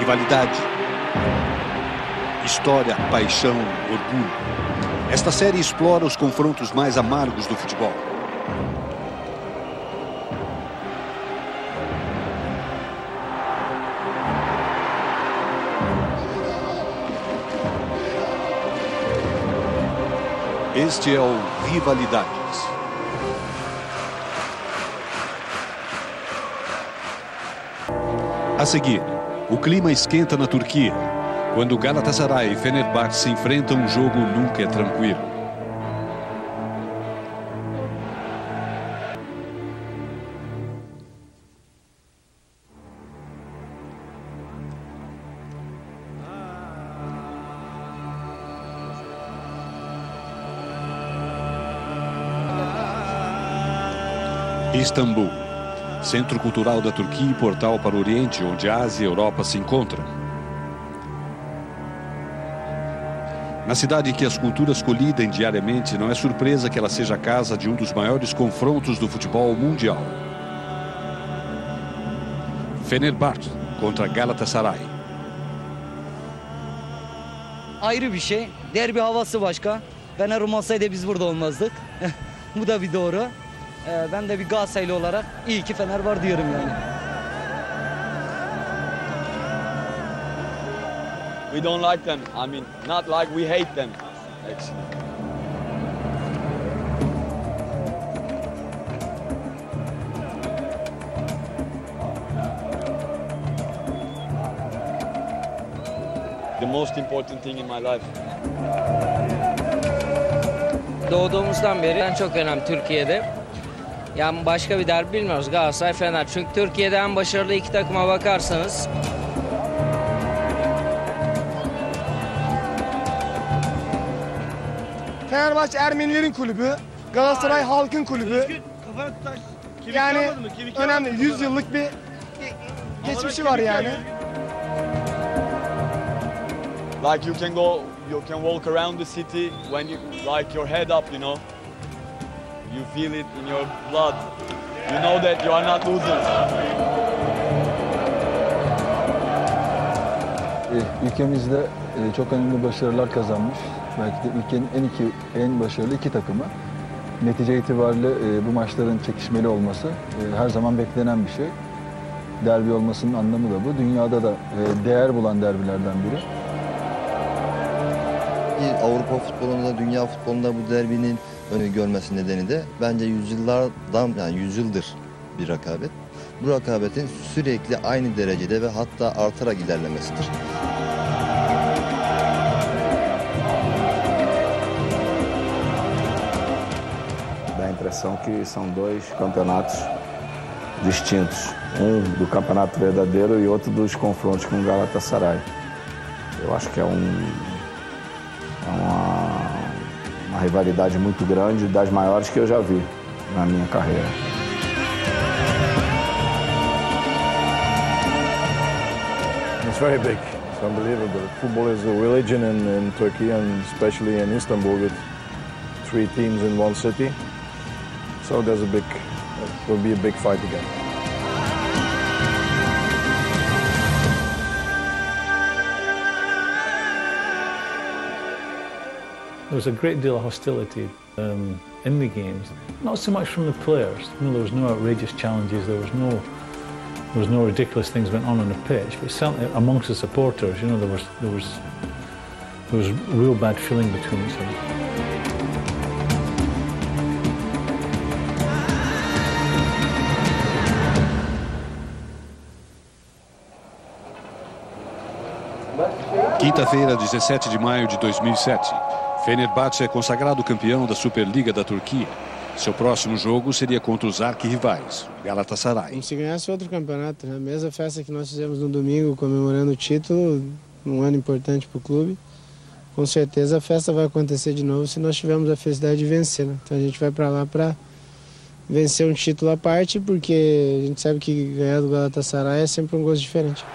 rivalidade, história, paixão, orgulho. Esta série explora os confrontos mais amargos do futebol. Este é o Rivalidades. A seguir, o clima esquenta na Turquia. Quando Galatasaray e Fenerbahçe se enfrentam, o jogo nunca é tranquilo. Istambul, centro cultural da Turquia e portal para o Oriente, onde a Ásia e a Europa se encontram. Na cidade em que as culturas colidem diariamente, não é surpresa que ela seja a casa de um dos maiores confrontos do futebol mundial. Fenerbahçe contra Galatasaray. Ayrı bir şey. Derbi havası başka. Fener olmasaydı biz burada olmazdık. Bu da bir doğru. Ben de bir Galatasaraylı olarak iyi ki Fener var diyorum yani. We don't like them. I mean, not like we hate them, actually. The most important thing in my life. Doğduğumuzdan beri en çok önemli Türkiye'de. Yani başka bir derbi bilmiyoruz, Galatasaray, Fener. Çünkü Türkiye'de en başarılı iki takıma bakarsanız Fenerbahçe Ermenilerin kulübü, Galatasaray halkın kulübü. Yani önemli, 100 yıllık bir geçmişi var yani. Like you can walk around the city when you like your head up, you know. You feel it in your blood. You know that you are not losers. Ülkemizde çok önemli başarılar kazanmış. Belki de ülkenin en başarılı iki takımı. Netice itibariyle bu maçların çekişmeli olması her zaman beklenen bir şey. Derbi olmasının anlamı da bu. Dünyada da değer bulan derbilerden biri. Avrupa futbolunda, dünya futbolunda bu derbinin önü görmesi nedeni de bence yüzyıllardan, yani yüzyıldır bir rekabet. Bu rekabetin sürekli aynı derecede ve hatta artarak ilerlemesidir. Dá a impressão que são dois campeonatos distintos. Do campeonato verdadeiro e outro dos confrontos com o Galatasaray. Eu acho que é uma rivalidade muito grande, das maiores que eu já vi na minha carreira. It's very big. It's unbelievable. Football is a religion in Turkey, and especially in Istanbul, with 3 teams in one city. So it will be a big fight again. There was a great deal of hostility in the games, not so much from the players. You know, there was no outrageous challenges, there was no ridiculous things went on the pitch, but certainly amongst the supporters, you know, there was real bad feeling between each other. Quinta-feira, 17 de maio de 2007. Fenerbahçe é consagrado campeão da Superliga da Turquia. Seu próximo jogo seria contra os arquirrivais, Galatasaray. Como se ganhasse outro campeonato, né? A mesma festa que nós fizemos no domingo, comemorando o título, um ano importante para o clube. Com certeza a festa vai acontecer de novo se nós tivermos a felicidade de vencer, né? Então a gente vai para lá para vencer um título à parte, porque a gente sabe que ganhar do Galatasaray é sempre um gosto diferente.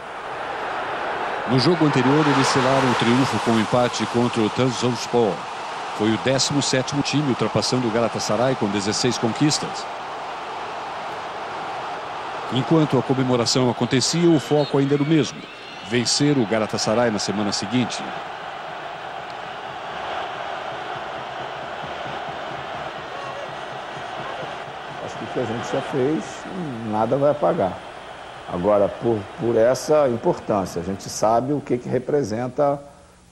No jogo anterior, eles selaram o triunfo com um empate contra o Trabzonspor. Foi o 17º time, ultrapassando o Galatasaray com 16 conquistas. Enquanto a comemoração acontecia, o foco ainda era o mesmo: vencer o Galatasaray na semana seguinte. Acho que o que a gente já fez, nada vai apagar. Agora, por essa importância, a gente sabe o que representa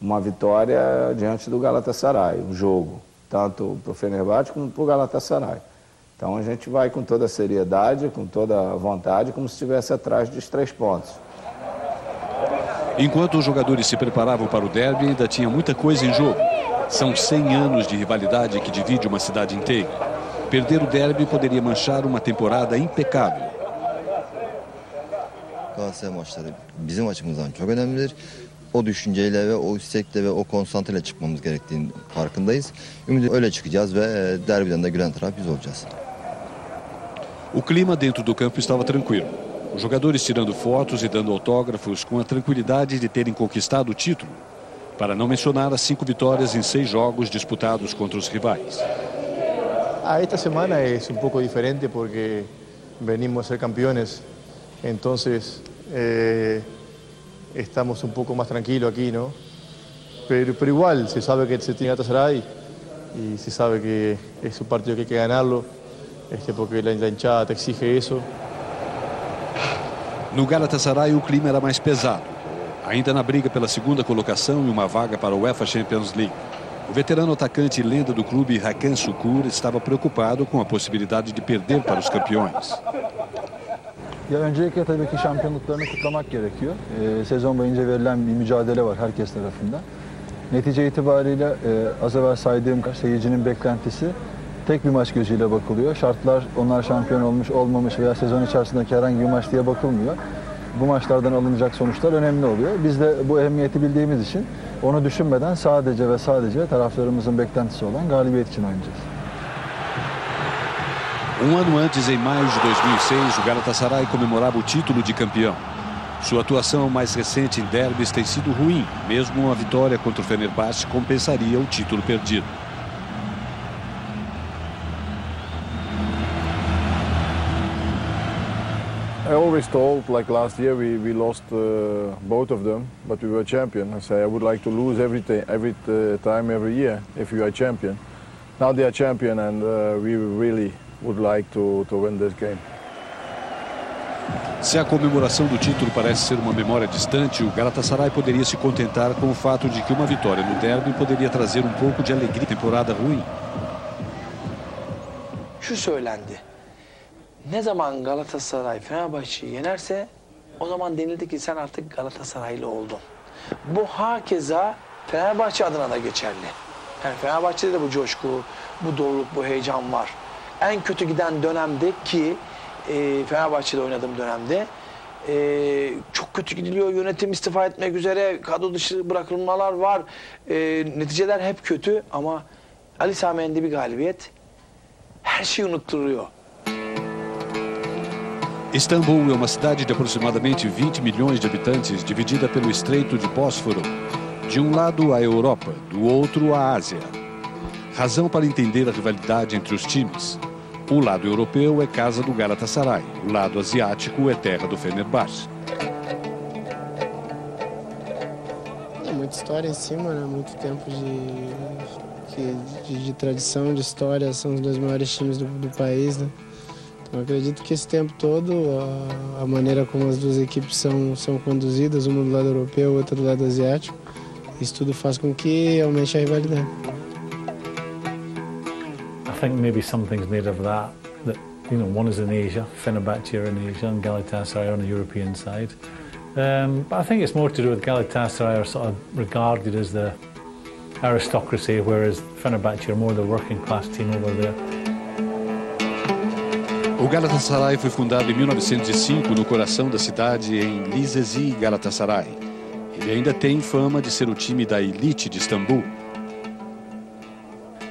uma vitória diante do Galatasaray, um jogo, tanto para o Fenerbahçe como para o Galatasaray. Então a gente vai com toda a seriedade, com toda a vontade, como se estivesse atrás dos 3 pontos. Enquanto os jogadores se preparavam para o derby, ainda tinha muita coisa em jogo. São 100 anos de rivalidade que divide uma cidade inteira. Perder o derby poderia manchar uma temporada impecável. Galatasaray maçları bizim açımızdan çok önemlidir. O düşünceyle ve o istekle ve o konsantreyle çıkmamız gerektiğinin farkındayız. Ümit öyle çıkacağız ve derbiden de gülen taraf biz olacağız. O clima dentro do campo estava tranquilo. Os jogadores tirando fotos e dando autógrafos com a tranquilidade de terem conquistado o título. Para não mencionar as 5 vitórias em 6 jogos disputados contra os rivais. Esta semana es un poco diferente porque venimos a ser campeones. Entonces estamos un poco más tranquilos aquí, ¿no? Pero igual se sabe que se tiene Galatasaray y se sabe que es un partido que hay que ganarlo, porque la hinchada te exige eso. No Galatasaray o clima era mais pesado, ainda na briga pela segunda colocação e uma vaga para a UEFA Champions League. O veterano atacante e lenda do clube Hakan Şükür estava preocupado com a possibilidade de perder para os campeões. Ya öncelikle tabii ki şampiyonluklarını kutlamak gerekiyor. Sezon boyunca verilen bir mücadele var herkes tarafından. Netice itibariyle az evvel saydığım seyircinin beklentisi tek bir maç gözüyle bakılıyor. Şartlar onlar şampiyon olmuş olmamış veya sezon içerisindeki herhangi bir maç diye bakılmıyor. Bu maçlardan alınacak sonuçlar önemli oluyor. Biz de bu ehemmiyeti bildiğimiz için onu düşünmeden sadece ve sadece taraflarımızın beklentisi olan galibiyet için oynayacağız. Ano antes, em maio de 2006, o Galatasaray comemorava o título de campeão. Sua atuação mais recente em derbys tem sido ruim, mesmo uma vitória contra o Fenerbahçe compensaria o título perdido. I always told, like last year, we lost both of them, but we were champion. I say I would like to lose every time, every year, if we are champion. Now they are champion, and we really would like to win this game. Se a comemoração do título parece ser uma memória distante, o Galatasaray poderia se contentar com o fato de que uma vitória no derby poderia trazer um pouco de alegria. Temporada ruim. Şu söylendi. Ne zaman Galatasaray Fenerbahçe'yi yenerse o zaman denildi ki sen artık Galatasaraylı oldun. Bu hakeza Fenerbahçe adına da geçerli. Yani Fenerbahçe'de de bu coşku, bu doluluk, bu heyecan var. En kötü giden dönemde ki Fenerbahçe'de oynadığım dönemde çok kötü gidiliyor. Yönetim istifa etmek üzere, kadro dışı bırakılmalar var. Neticeler hep kötü ama Ali Sami Yen'de bir galibiyet her şeyi unutturuyor. Istambul é uma cidade de aproximadamente 20 milhões de habitantes, dividida pelo Estreito de Bósforo. De um lado, a Europa, do outro, a Ásia. Razão para entender a rivalidade entre os times. O lado europeu é casa do Galatasaray, o lado asiático é terra do Fenerbahçe. É muita história em cima, né? Muito tempo de tradição, de história, são os 2 maiores times do país, né? Eu acredito que esse tempo todo, a maneira como as 2 equipes são conduzidas, uma do lado europeu, outra do lado asiático, isso tudo faz com que aumente a rivalidade. I think maybe something's made of that, you know, one is in Asia, Fenerbahçe are in Asia, and Galatasaray are on the European side. But I think it's more to do with Galatasaray are sort of regarded as the aristocracy, whereas Fenerbahçe are more the working class team over there. O Galatasaray foi fundado em 1905 no coração da cidade, em Lisezi, Galatasaray. Ele ainda tem fama de ser o time da elite de Istambul.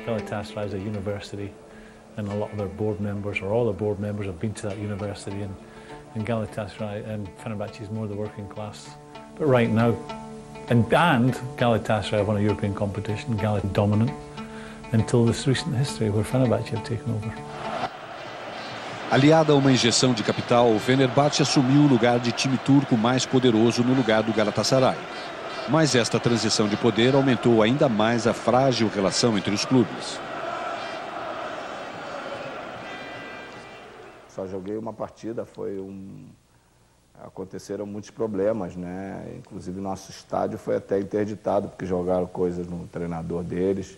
Galatasaray is a university, and a lot of their board members, or all the board members, have been to that university. And Galatasaray and Fenerbahçe is more the working class. But right now, and Galatasaray have won a European competition, Galatasaray dominant, until this recent history where Fenerbahçe have taken over. Aliada a uma injeção de capital, o Fenerbahçe assumiu o lugar de time turco mais poderoso no lugar do Galatasaray. Mas esta transição de poder aumentou ainda mais a frágil relação entre os clubes. Só joguei uma partida, aconteceram muitos problemas, né? Inclusive nosso estádio foi até interditado porque jogaram coisas no treinador deles.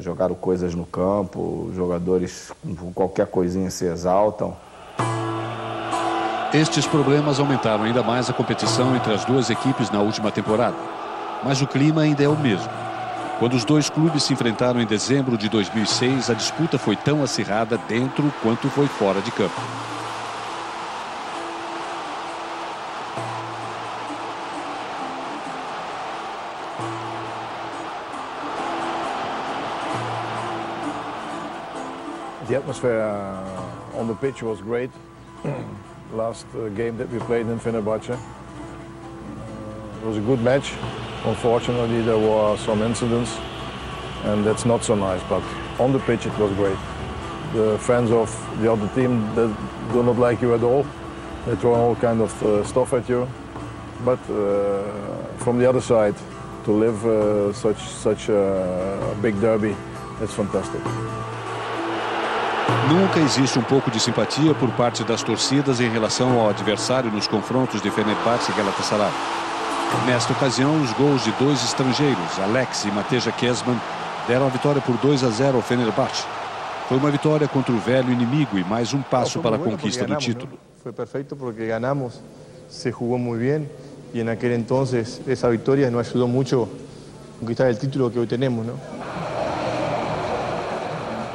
Jogaram coisas no campo, jogadores com qualquer coisinha se exaltam. Estes problemas aumentaram ainda mais a competição entre as duas equipes na última temporada. Mas o clima ainda é o mesmo. Quando os dois clubes se enfrentaram em dezembro de 2006, a disputa foi tão acirrada dentro quanto foi fora de campo. The atmosphere on the pitch was great. Last game that we played in Fenerbahçe. It was a good match. Unfortunately, there were some incidents, and that's not so nice. But on the pitch, it was great. The fans of the other team that do not like you at all. They throw all kind of stuff at you. But from the other side, to live such a big derby, it's fantastic. Nunca existe um pouco de simpatia por parte das torcidas em relação ao adversário nos confrontos de Fenerbahçe e Galatasaray. Nesta ocasião, os gols de dois estrangeiros, Alex e Mateja Kezman, deram a vitória por 2-0 ao Fenerbahçe. Foi uma vitória contra o velho inimigo e mais um passo para a conquista do título. Foi perfeito porque ganamos, se jugou muito bem e naquele entonces essa vitória nos ajudou muito a conquistar o título que hoje temos, não?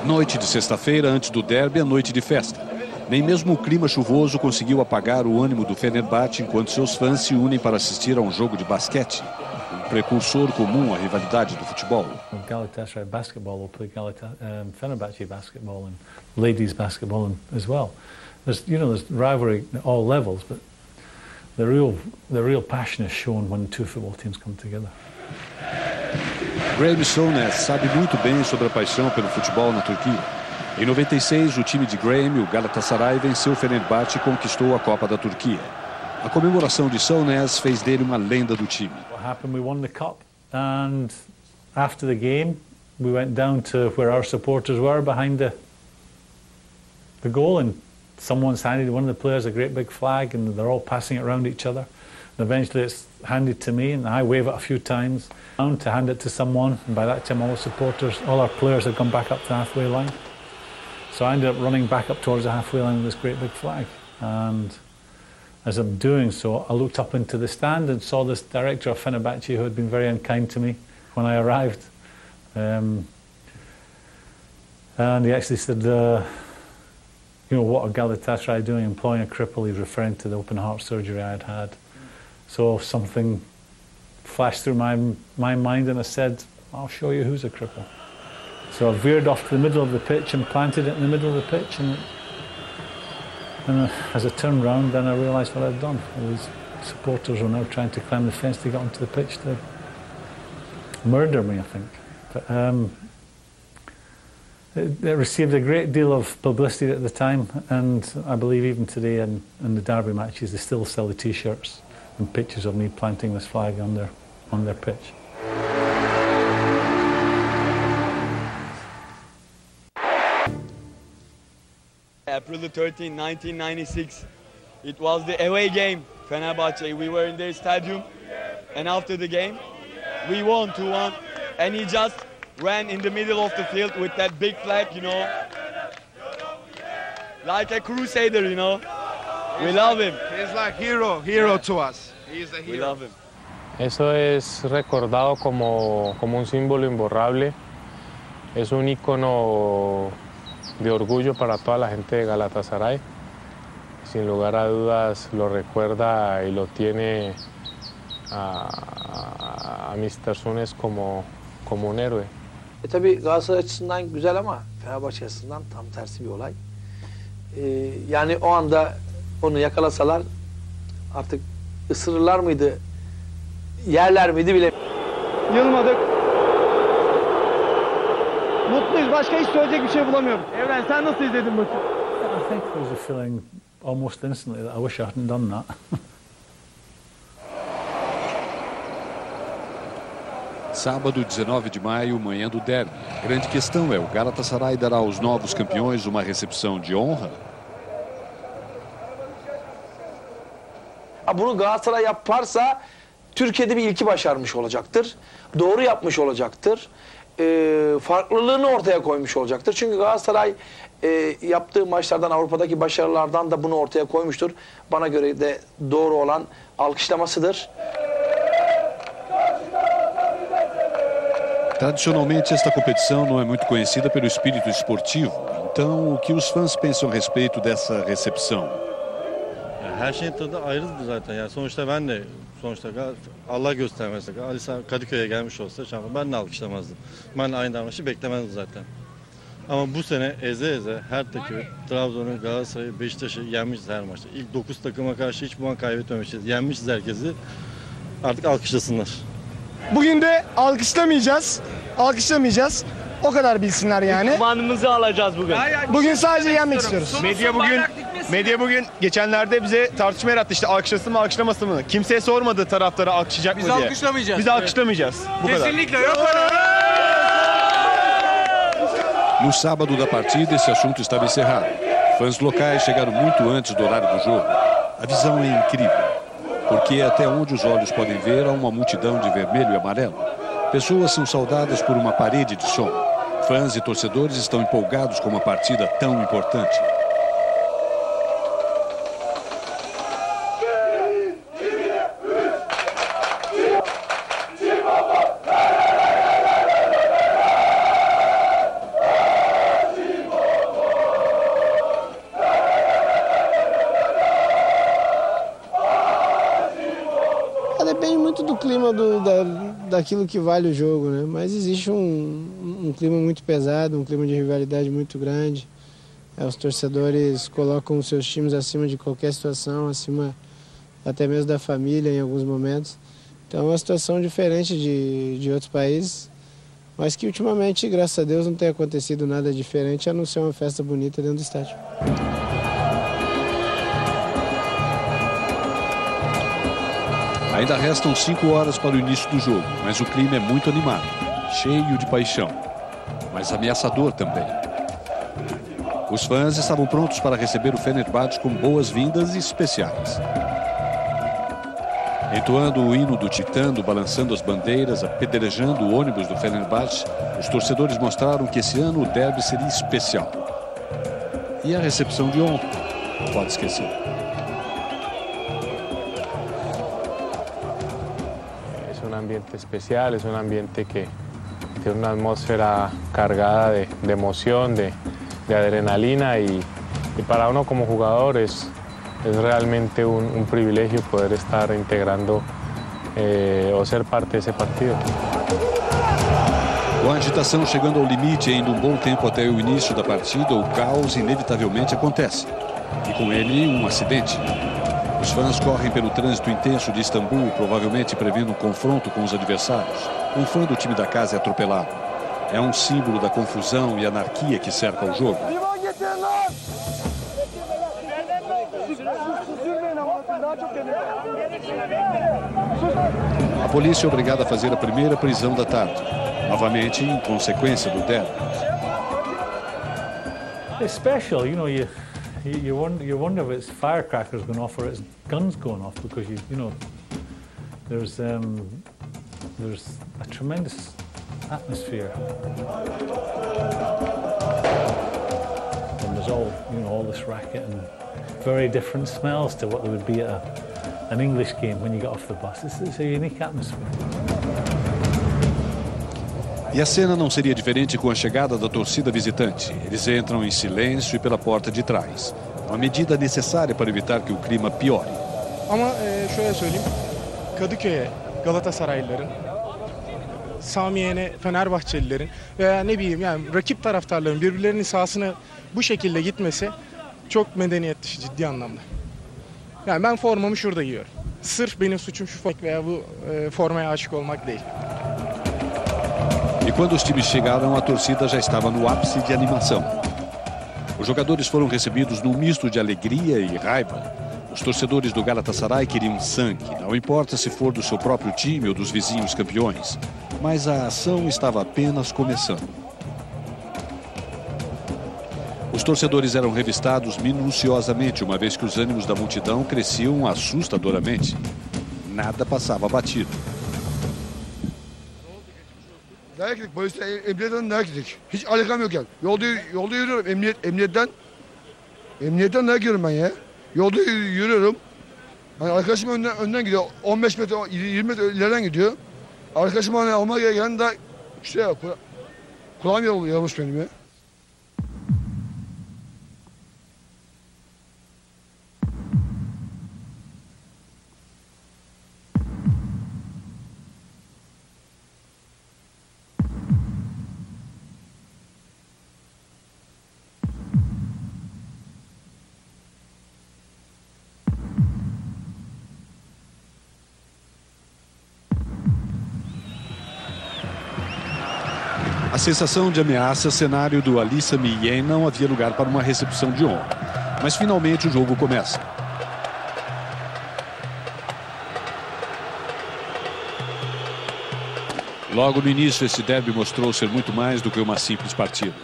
Noite de sexta-feira, antes do derby, a noite de festa. Nem mesmo o clima chuvoso conseguiu apagar o ânimo do Fenerbahçe enquanto seus fãs se unem para assistir a um jogo de basquete, um precursor comum à rivalidade do futebol. Galatasaray basketball will play Fenerbahçe basketball and ladies basketball as well. There's rivalry at all levels, but the real passion is shown when two football teams come together. Graham Souness sabe muito bem sobre a paixão pelo futebol na Turquia. Em 96, o time de Graham, o Galatasaray, venceu o Fenerbahçe e conquistou a Copa da Turquia. A comemoração de Souness fez dele uma lenda do time. What happened? We won the cup, and after the game, we went down to where our supporters were behind the goal, and someone's handed one of the players a great big flag, and they're all passing it around each other. And eventually it's handed to me, and I wave it a few times to hand it to someone, and by that time all our players had gone back up to the halfway line. So I ended up running back up towards the halfway line with this great big flag, and as I'm doing so, I looked up into the stand and saw this director of Fenerbahçe who had been very unkind to me when I arrived. And he actually said, what are Galatasaray doing employing a cripple? He was referring to the open heart surgery I had had. So something flashed through my mind, and I said, I'll show you who's a cripple. So I veered off to the middle of the pitch and planted it in the middle of the pitch, and as I turned round, then I realised what I'd done. All these supporters were now trying to climb the fence to get onto the pitch to murder me, I think. But it received a great deal of publicity at the time, and I believe even today in the derby matches they still sell the T-shirts and pictures of me planting this flag on their pitch. April 13, 1996. It was the away game, Fenerbahçe. We were in their stadium, and after the game, we won 2-1, and he just ran in the middle of the field with that big flag, like a crusader, We love him. He's like hero to us. He's a hero. We love him. Eso es recordado como un símbolo imborrable. Es un ícono de orgullo para toda la gente de Galatasaray. Sin lugar a dudas lo recuerda y lo tiene a Mr. Souness como un héroe. Tabii Galatasaray açısından güzel ama Fenerbahçe açısından tam tersi bir olay. Yani o anda onu yakalasalar artık ısırırlar mıydı, yerler miydi bile. Yılmadık. Mutluyuz. Başka hiç söyleyecek bir şey bulamıyorum. Evren, sen nasıl izledin maçı? I think there was a feeling almost instantly that I wish I hadn't done that. Sábado, 19 de maio, manhã do derby. A grande questão é, o Galatasaray dará aos novos campeões uma recepção de honra? Bunu Galatasaray yaparsa Türkiye'de bir ilki başarmış olacaktır. Doğru yapmış olacaktır. Farklılığını ortaya koymuş olacaktır. Çünkü Galatasaray yaptığı maçlardan, Avrupa'daki başarılardan da bunu ortaya koymuştur. Bana göre de doğru olan alkışlamasıdır. Tradicionalmente, esta competição não é muito conhecida pelo espírito esportivo. Então, o que os fãs pensam a respeito dessa recepção? Her şeyin tadı ayrıdır zaten. Yani sonuçta ben de Allah göstermesin. Ali Kadıköy'e gelmiş olsa şampiyon ben de alkışlamazdım. Ben de aynı davranışı beklemezdim zaten. Ama bu sene eze her takım Trabzon'un, Galatasaray'ı, Beşiktaş'ı yenmişiz her maçta. İlk 9 takıma karşı hiç puan kaybetmemişiz. Yenmişiz herkesi. Artık alkışlasınlar. Bugün de alkışlamayacağız. O kadar bilsinler yani. Puanımızı alacağız bugün. Bugün sadece yenmek istiyoruz. Medya bugün geçenlerde bize tartışma yarattı, işte alkışlasın mı alkışlamasın mı? Kimseye sormadı taraftarı alkışlayacak mı diye. Biz alkışlamayacağız. Biz alkışlamayacağız. Bu kadar. Kesinlikle yok. No sábado da partida, esse assunto estava encerrado. Fãs locais chegaram muito antes do horário do jogo. A visão é incrível, porque até onde os olhos podem ver há uma multidão de vermelho e amarelo. Pessoas são saudadas por uma parede de som. Fãs e torcedores estão empolgados com uma partida tão importante. Depende muito do clima daquilo que vale o jogo, né? Mas existe um clima muito pesado, um clima de rivalidade muito grande. Os torcedores colocam os seus times acima de qualquer situação, acima até mesmo da família em alguns momentos. Então é uma situação diferente de outros países, mas que ultimamente, graças a Deus, não tem acontecido nada diferente, a não ser uma festa bonita dentro do estádio. Ainda restam 5 horas para o início do jogo, mas o clima é muito animado, cheio de paixão, mas ameaçador também. Os fãs estavam prontos para receber o Fenerbahçe com boas-vindas especiais. Entoando o hino do Titã, balançando as bandeiras, apedrejando o ônibus do Fenerbahçe, os torcedores mostraram que esse ano o derby seria especial. E a recepção de ontem, pode esquecer. Un ambiente especial, es un ambiente que tiene una atmósfera cargada de emoción, de adrenalina y para uno como jugador es realmente un privilegio poder estar integrando o ser parte desse partido. Com a agitação chegando ao limite e indo um bom tempo até o início da partida, o caos inevitavelmente acontece. E com ele, um acidente. Os fãs correm pelo trânsito intenso de Istambul, provavelmente prevendo um confronto com os adversários. Um fã do time da casa é atropelado. É um símbolo da confusão e anarquia que cerca o jogo. A polícia é obrigada a fazer a primeira prisão da tarde, novamente em consequência do derby. It's special, you know. You wonder if it's firecrackers going off or it's guns going off, because there's a tremendous atmosphere, and there's all this racket and very different smells to what there would be at an English game when you get off the bus. It's a unique atmosphere. E a cena não seria diferente com a chegada da torcida visitante. Eles entram em silêncio e pela porta de trás. Uma medida necessária para evitar que o clima piore. Ama şöyle söyleyeyim. Kadıköy'e Galatasaraylıların, Samiye'ne Fenerbahçelilerin veya ne bileyim yani rakip taraftarların birbirlerinin sahasına bu şekilde gitmesi çok medeniyet dışı, ciddi anlamda. Yani ben formamı şurada giyiyorum. Sırf benim suçum şu veya bu formaya aşık olmak değil. E quando os times chegaram, a torcida já estava no ápice de animação. Os jogadores foram recebidos num misto de alegria e raiva. Os torcedores do Galatasaray queriam sangue, não importa se for do seu próprio time ou dos vizinhos campeões. Mas a ação estava apenas começando. Os torcedores eram revistados minuciosamente, uma vez que os ânimos da multidão cresciam assustadoramente. Nada passava batido. Dayak yedik, polisten emniyetten dayak yedik. Hiç alakam yok yani. Yolda yürüyorum, emniyetten dayak yiyorum ben ya. Yolda yürüyorum. Hani arkadaşım önden gidiyor, 15 metre, 20 metre ileriden gidiyor. Arkadaşım hani almaya gelen de işte ya, kulağım yarılmış benim ya. A sensação de ameaça, cenário do Ali Sami Yen, não havia lugar para uma recepção de honra. Mas finalmente o jogo começa. Logo no início, esse derby mostrou ser muito mais do que uma simples partida.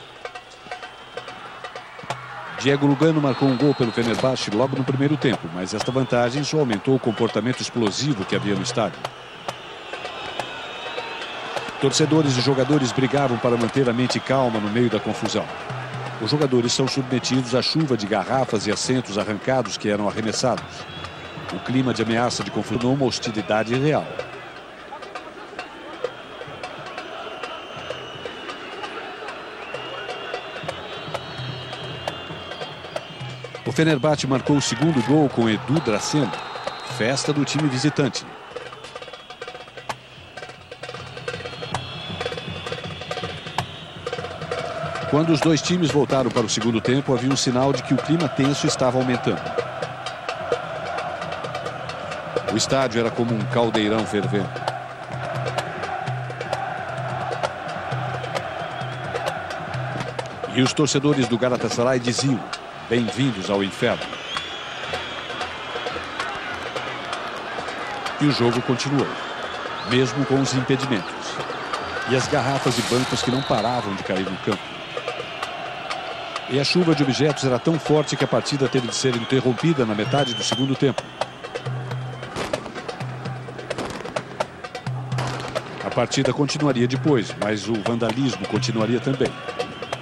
Diego Lugano marcou um gol pelo Fenerbahçe logo no primeiro tempo, mas esta vantagem só aumentou o comportamento explosivo que havia no estádio. Torcedores e jogadores brigavam para manter a mente calma no meio da confusão. Os jogadores são submetidos à chuva de garrafas e assentos arrancados que eram arremessados. O clima de ameaça de confusão, uma hostilidade real. O Fenerbahçe marcou o segundo gol com Edu Dracena. Festa do time visitante. Quando os dois times voltaram para o segundo tempo, havia um sinal de que o clima tenso estava aumentando. O estádio era como um caldeirão fervendo. E os torcedores do Galatasaray diziam: bem-vindos ao inferno. E o jogo continuou, mesmo com os impedimentos. E as garrafas e bancos que não paravam de cair no campo. E a chuva de objetos era tão forte que a partida teve de ser interrompida na metade do segundo tempo. A partida continuaria depois, mas o vandalismo continuaria também.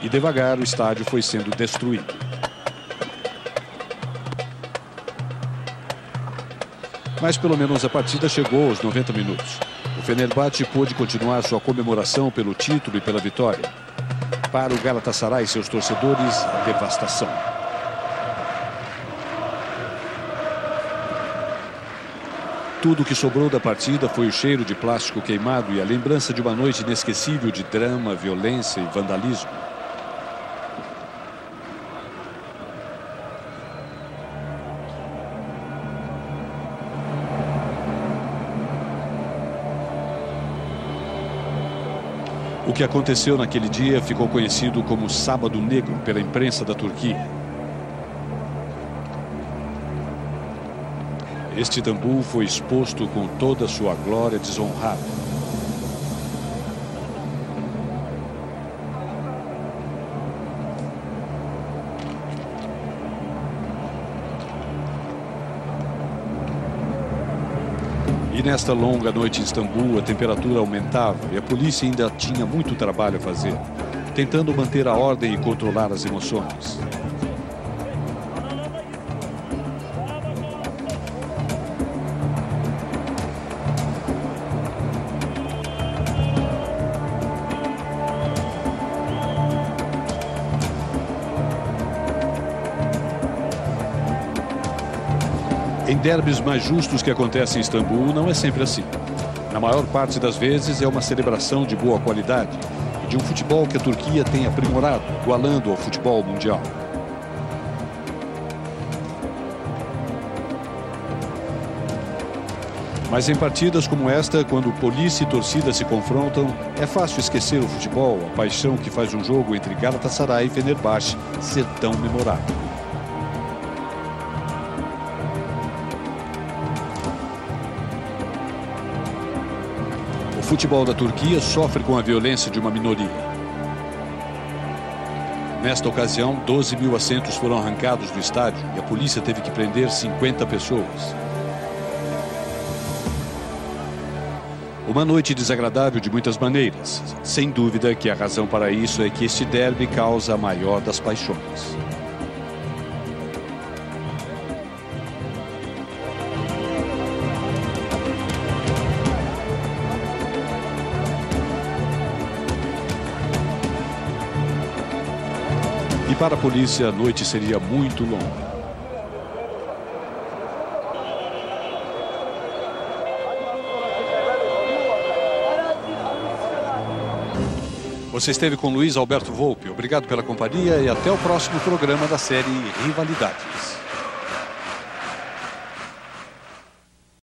E devagar o estádio foi sendo destruído. Mas pelo menos a partida chegou aos 90 minutos. O Fenerbahçe pôde continuar sua comemoração pelo título e pela vitória. Para o Galatasaray e seus torcedores, a devastação. Tudo o que sobrou da partida foi o cheiro de plástico queimado e a lembrança de uma noite inesquecível de drama, violência e vandalismo. O que aconteceu naquele dia ficou conhecido como Sábado Negro pela imprensa da Turquia. Este Istambul foi exposto com toda a sua glória desonrada. E nesta longa noite em Istambul, a temperatura aumentava e a polícia ainda tinha muito trabalho a fazer, tentando manter a ordem e controlar as emoções. Em derbys mais justos que acontecem em Istambul, não é sempre assim. Na maior parte das vezes é uma celebração de boa qualidade e de um futebol que a Turquia tem aprimorado, igualando ao futebol mundial. Mas em partidas como esta, quando polícia e torcida se confrontam, é fácil esquecer o futebol, a paixão que faz um jogo entre Galatasaray e Fenerbahçe ser tão memorável. O futebol da Turquia sofre com a violência de uma minoria. Nesta ocasião, 12 mil assentos foram arrancados do estádio e a polícia teve que prender 50 pessoas. Uma noite desagradável de muitas maneiras. Sem dúvida que a razão para isso é que este derby causa a maior das paixões. E para a polícia, a noite seria muito longa. Você esteve com Luiz Alberto Volpi. Obrigado pela companhia e até o próximo programa da série Rivalidades.